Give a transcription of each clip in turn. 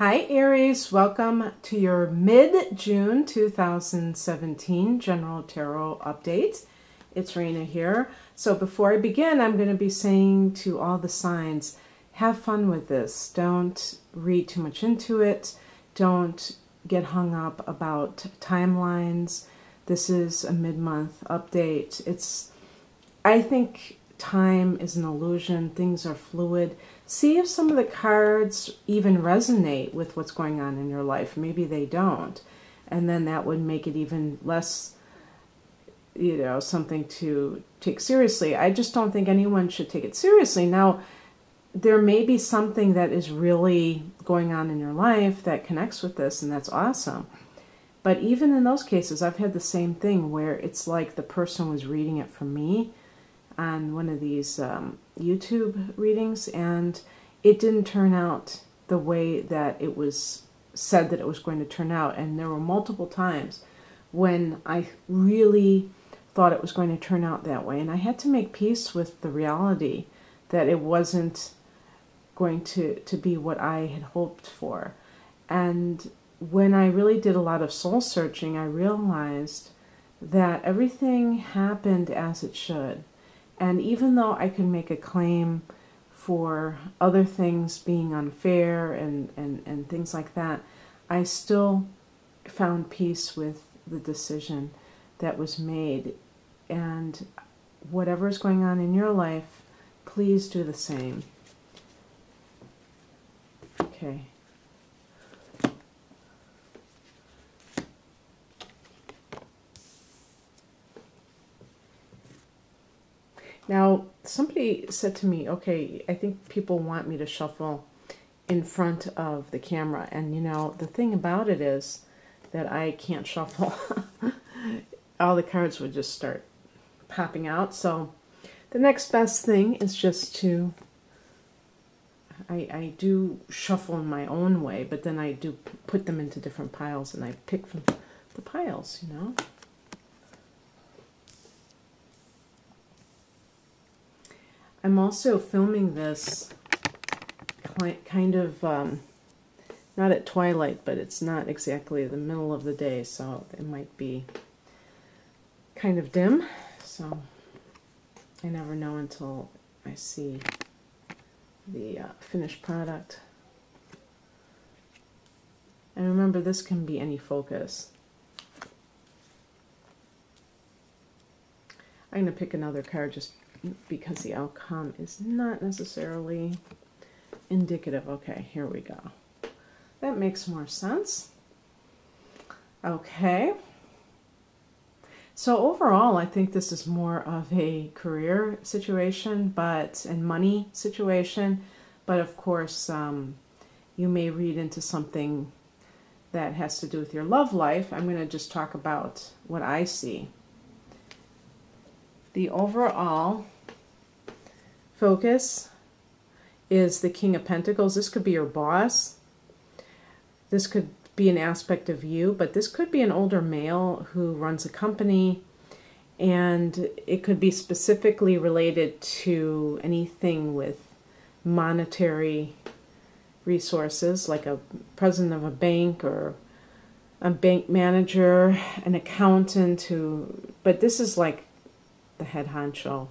Hi Aries, welcome to your mid-June 2017 General Tarot Update. It's Raina here. So before I begin, I'm going to be saying to all the signs, have fun with this. Don't read too much into it. Don't get hung up about timelines. This is a mid-month update. I think time is an illusion. Things are fluid. See if some of the cards even resonate with what's going on in your life. Maybe they don't. And then that would make it even less, something to take seriously. I just don't think anyone should take it seriously. Now, there may be something that is really going on in your life that connects with this, and that's awesome. But even in those cases, I've had the same thing where it's like the person was reading it for me on one of these YouTube readings, and it didn't turn out the way that it was said that it was going to turn out. And there were multiple times when I really thought it was going to turn out that way, and I had to make peace with the reality that it wasn't going to be what I had hoped for. And when I really did a lot of soul searching, I realized that everything happened as it should. And even though I can make a claim for other things being unfair and things like that, I still found peace with the decision that was made. And whatever is going on in your life, please do the same. Okay. Now, somebody said to me, okay, I think people want me to shuffle in front of the camera. And, the thing about it is that I can't shuffle. All the cards would just start popping out. So the next best thing is just to, I do shuffle in my own way, but then I do put them into different piles, and I pick from the piles, I'm also filming this kind of, not at twilight, but it's not exactly the middle of the day, so it might be kind of dim. So I never know until I see the finished product. And remember, this can be any focus. I'm going to pick another card just because the outcome is not necessarily indicative. Okay, here we go. That makes more sense. Okay. So overall, I think this is more of a career situation, and money situation. But of course, you may read into something that has to do with your love life. I'm going to just talk about what I see. The overall focus is the King of Pentacles. This could be your boss. This could be an aspect of you, but this could be an older male who runs a company, and it could be specifically related to anything with monetary resources, like a president of a bank or a bank manager, an accountant but this is like the head honcho,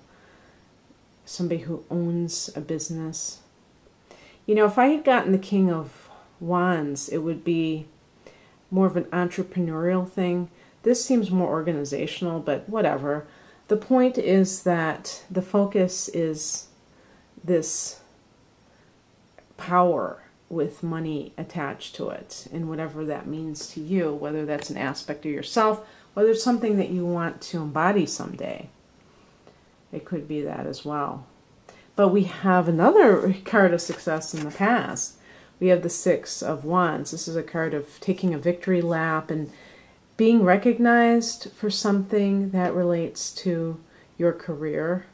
somebody who owns a business. If I had gotten the King of Wands, it would be more of an entrepreneurial thing. This seems more organizational, but whatever. The point is that the focus is this power with money attached to it, and whatever that means to you, whether that's an aspect of yourself, whether it's something that you want to embody someday. It could be that as well. But we have another card of success in the past. We have the Six of Wands. This is a card of taking a victory lap and being recognized for something that relates to your career.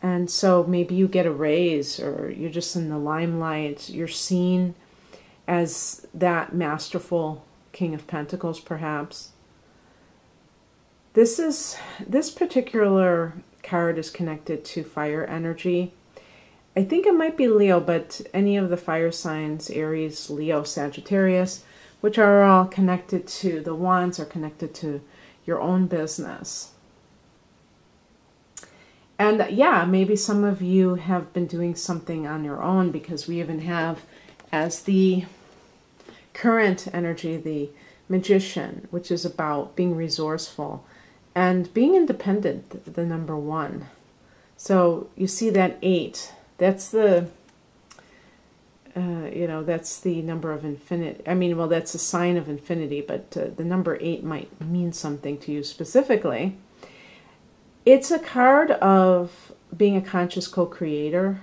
And so maybe you get a raise, or you're just in the limelight. You're seen as that masterful King of Pentacles, perhaps. This particular card is connected to fire energy. I think it might be Leo, but any of the fire signs, Aries, Leo, Sagittarius, which are all connected to, the wands are connected to your own business. And yeah, maybe some of you have been doing something on your own, because we even have as the current energy, the Magician, which is about being resourceful and being independent, the number 1. So you see that 8, that's the, that's the number of infinity. I mean, well, that's a sign of infinity, but the number 8 might mean something to you specifically. It's a card of being a conscious co-creator.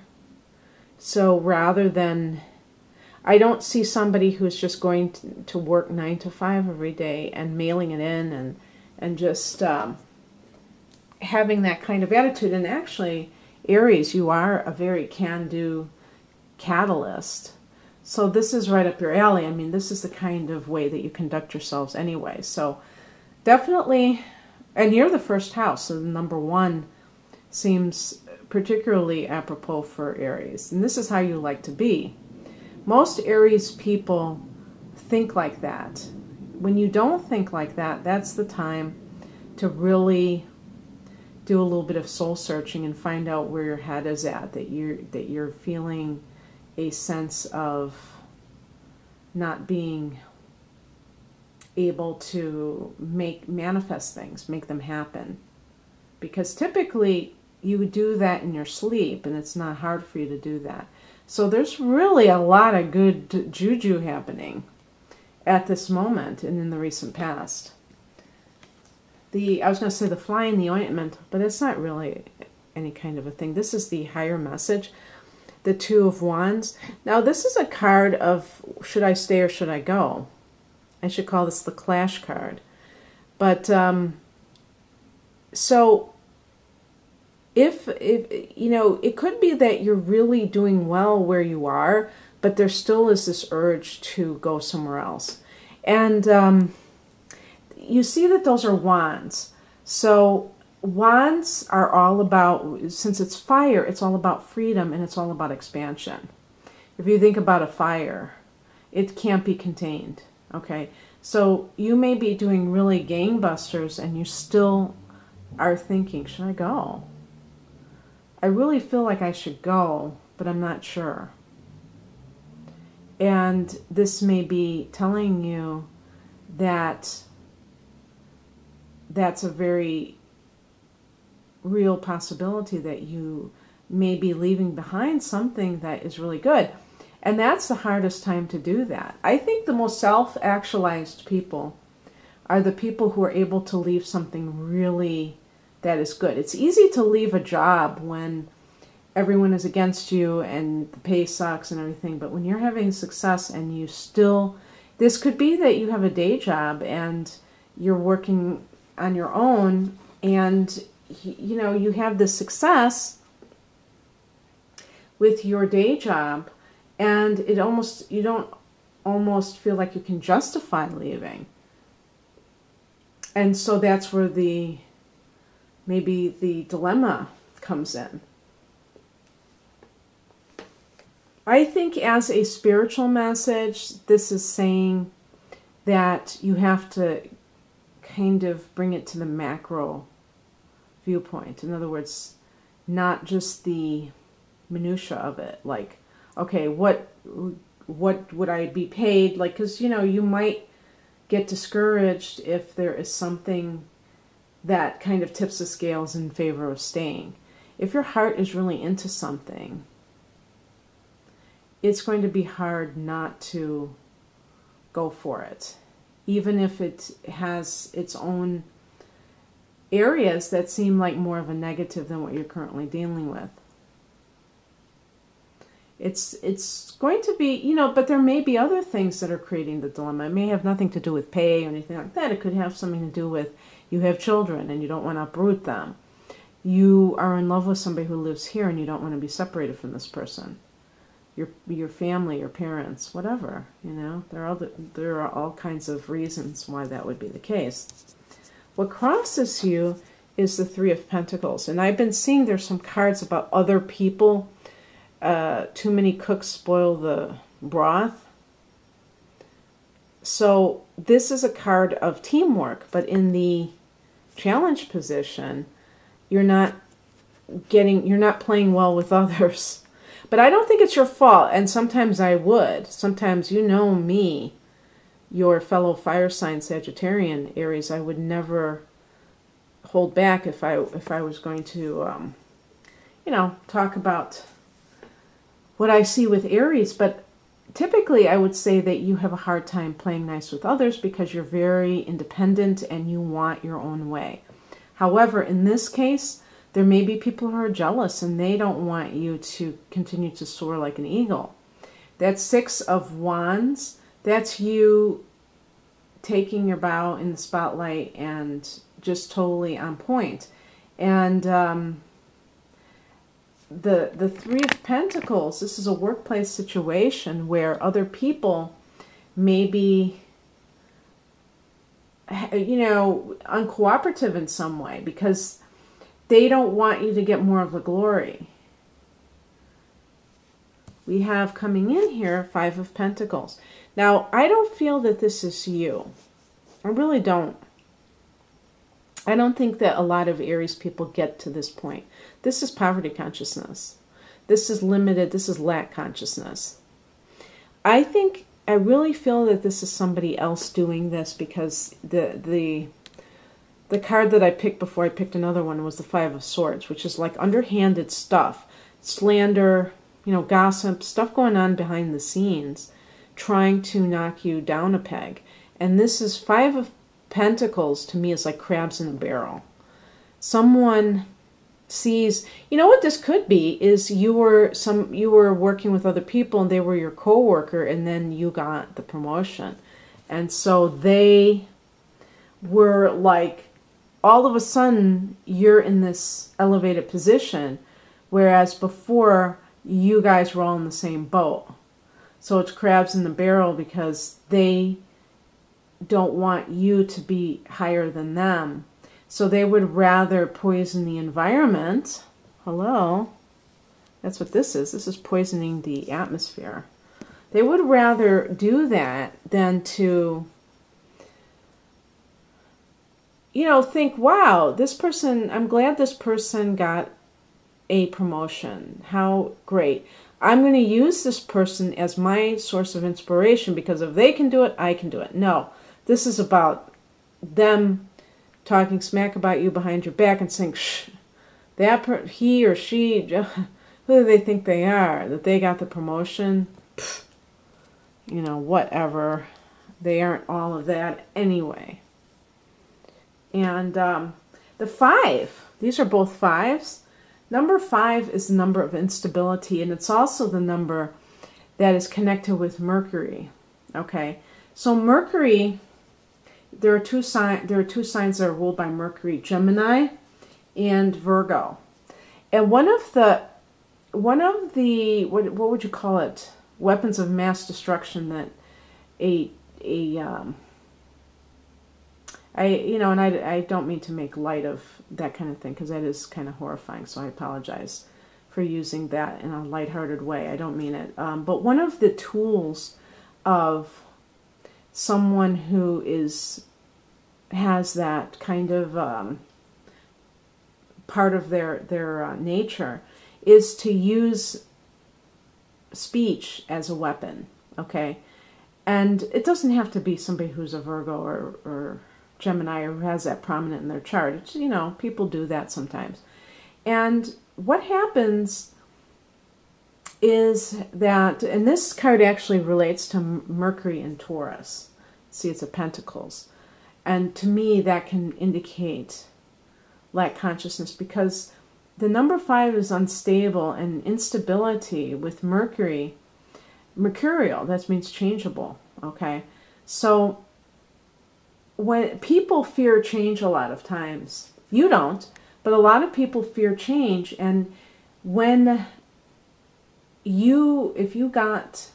So rather than, I don't see somebody who's just going to work 9 to 5 every day and mailing it in and just having that kind of attitude. And actually, Aries, you are a very can-do catalyst. So this is right up your alley. I mean, this is the kind of way that you conduct yourselves anyway. So definitely, and you're the first house, so the number 1 seems particularly apropos for Aries. And this is how you like to be. Most Aries people think like that. When you don't think like that, that's the time to really do a little bit of soul searching and find out where your head is at, that you're feeling a sense of not being able to manifest things, make them happen. Because typically you would do that in your sleep, and it's not hard for you to do that. So there's really a lot of good juju happening at this moment and in the recent past. I was going to say the fly in the ointment, but it's not really any kind of a thing. This is the higher message, the 2 of Wands. Now this is a card of should I stay or should I go? I should call this the clash card. But so if it could be that you're really doing well where you are, but there still is this urge to go somewhere else. And you see that those are wands. So wands are all about, since it's fire, it's all about freedom and it's all about expansion. If you think about a fire, it can't be contained. Okay, so you may be doing really gangbusters and you still are thinking, should I go? I really feel like I should go, but I'm not sure. And this may be telling you that that's a very real possibility, that you may be leaving behind something that is really good. And that's the hardest time to do that. I think the most self-actualized people are the people who are able to leave something really that is good. It's easy to leave a job when everyone is against you and the pay sucks and everything, but when you're having success and you still, this could be that you have a day job and you're working on your own and you have this success with your day job, and you don't almost feel like you can justify leaving. And so that's where maybe the dilemma comes in. I think as a spiritual message, this is saying that you have to kind of bring it to the macro viewpoint. In other words, not just the minutia of it. Like, okay, what would I be paid? Like, because, you might get discouraged if there is something that kind of tips the scales in favor of staying. If your heart is really into something, it's going to be hard not to go for it, even if it has its own areas that seem like more of a negative than what you're currently dealing with. It's going to be, but there may be other things that are creating the dilemma. It may have nothing to do with pay or anything like that. It could have something to do with you have children and you don't want to uproot them. You are in love with somebody who lives here and you don't want to be separated from this person. Your family, your parents, whatever, there are all kinds of reasons why that would be the case. What crosses you is the 3 of Pentacles. And I've been seeing there's some cards about other people too many cooks spoil the broth. So this is a card of teamwork, but in the challenge position, you're not playing well with others. But I don't think it's your fault, and sometimes I would. Sometimes, you know me, your fellow fire sign Sagittarian, Aries, I would never hold back if I was going to, talk about what I see with Aries. But typically, I would say that you have a hard time playing nice with others because you're very independent and you want your own way. However, in this case, there may be people who are jealous and they don't want you to continue to soar like an eagle. That Six of Wands, that's you taking your bow in the spotlight and just totally on point. And the Three of Pentacles, this is a workplace situation where other people may be, uncooperative in some way because they don't want you to get more of the glory. We have coming in here, Five of Pentacles. Now, I don't feel that this is you. I really don't. I don't think that a lot of Aries people get to this point. This is poverty consciousness. This is limited. This is lack consciousness. I really feel that this is somebody else doing this because the card that I picked before I picked another one was the Five of Swords, which is like underhanded stuff, slander, gossip, stuff going on behind the scenes, trying to knock you down a peg. And this is Five of Pentacles, to me, is like crabs in a barrel. Someone sees, what this could be is you were working with other people and they were your co-worker and then you got the promotion. And so they were like, all of a sudden you're in this elevated position, whereas before you guys were all in the same boat. So it's crabs in the barrel because they don't want you to be higher than them. So they would rather poison the environment. Hello? That's what this is. This is poisoning the atmosphere. They would rather do that than to, think, wow, this person, I'm glad this person got a promotion. How great. I'm going to use this person as my source of inspiration because if they can do it, I can do it. No, this is about them talking smack about you behind your back and saying, shh, he or she, who do they think they are? That they got the promotion? Pfft, whatever. They aren't all of that anyway. And the 5, these are both 5s. Number 5 is the number of instability, and it's also the number that is connected with Mercury. Okay, so Mercury, there are two signs that are ruled by Mercury: Gemini and Virgo. And one of the what would you call it? Weapons of mass destruction that I don't mean to make light of that kind of thing because that is kind of horrifying, so I apologize for using that in a lighthearted way. I don't mean it. But one of the tools of someone who has that kind of part of their nature is to use speech as a weapon, okay? And it doesn't have to be somebody who's a Virgo or Gemini or who has that prominent in their chart. It's, people do that sometimes. And what happens is that, and this card actually relates to Mercury and Taurus. See, it's a Pentacles. And to me, that can indicate lack consciousness because the number 5 is unstable and instability with Mercury. Mercurial, that means changeable, okay? So when people fear change a lot of times, you don't, but a lot of people fear change, and if you got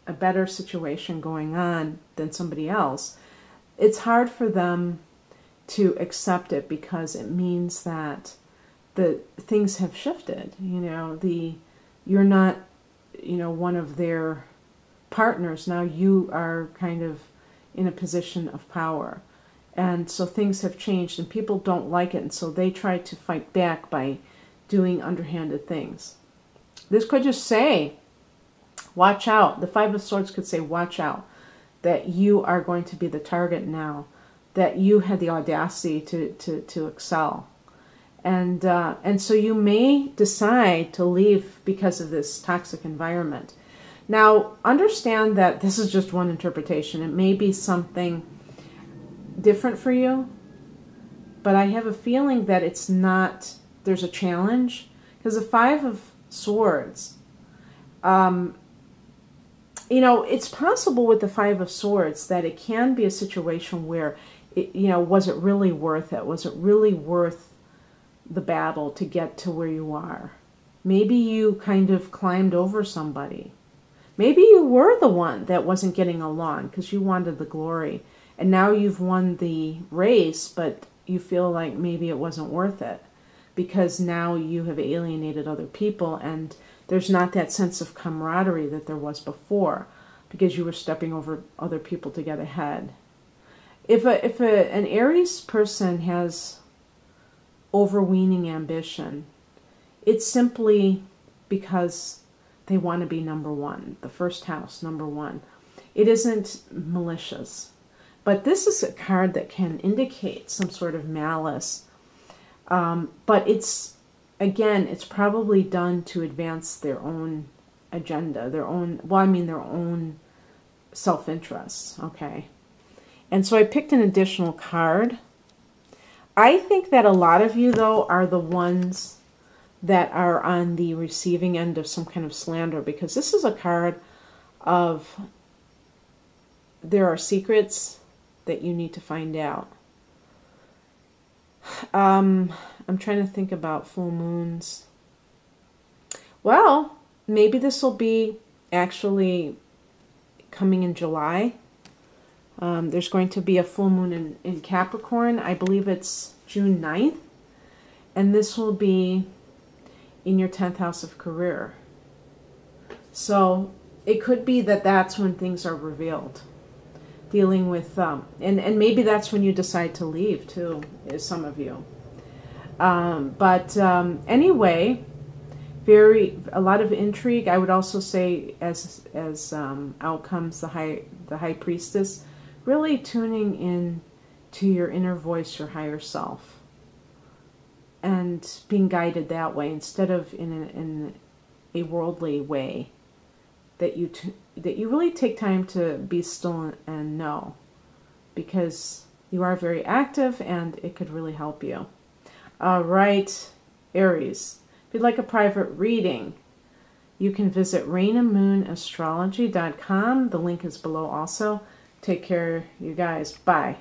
a better situation going on than somebody else, it's hard for them to accept it because it means that the things have shifted. The you're not, one of their partners. Now you are kind of in a position of power. And so things have changed and people don't like it. And so they try to fight back by doing underhanded things. This could just say, watch out. The Five of Swords could say, watch out, that you are going to be the target now, that you had the audacity to excel. And so you may decide to leave because of this toxic environment. Now, understand that this is just one interpretation. It may be something different for you, but I have a feeling that it's not, there's a challenge, because the Five of Swords, it's possible with the Five of Swords that it can be a situation where, was it really worth it? Was it really worth the battle to get to where you are? Maybe you kind of climbed over somebody. Maybe you were the one that wasn't getting along because you wanted the glory. And now you've won the race, but you feel like maybe it wasn't worth it because now you have alienated other people and there's not that sense of camaraderie that there was before because you were stepping over other people to get ahead. If an Aries person has overweening ambition, it's simply because they want to be number one, the first house, number one. It isn't malicious. But this is a card that can indicate some sort of malice. But it's, again, it's probably done to advance their own agenda, their own self-interest, okay? And so I picked an additional card. I think that a lot of you, though, are the ones that are on the receiving end of some kind of slander, because this is a card of there are secrets that you need to find out. I'm trying to think about full moons. Well, maybe this will be actually coming in July. There's going to be a full moon in Capricorn. I believe it's June 9th. And this will be in your 10th house of career. So it could be that that's when things are revealed. Dealing with, and maybe that's when you decide to leave too, is some of you. Anyway, a lot of intrigue. I would also say as out comes the High Priestess, really tuning in to your inner voice, your higher self, and being guided that way instead of in a worldly way. That you really take time to be still and know, because you are very active and it could really help you. All right, Aries. If you'd like a private reading, you can visit rainandmoonastrology.com. The link is below also. Take care, you guys. Bye.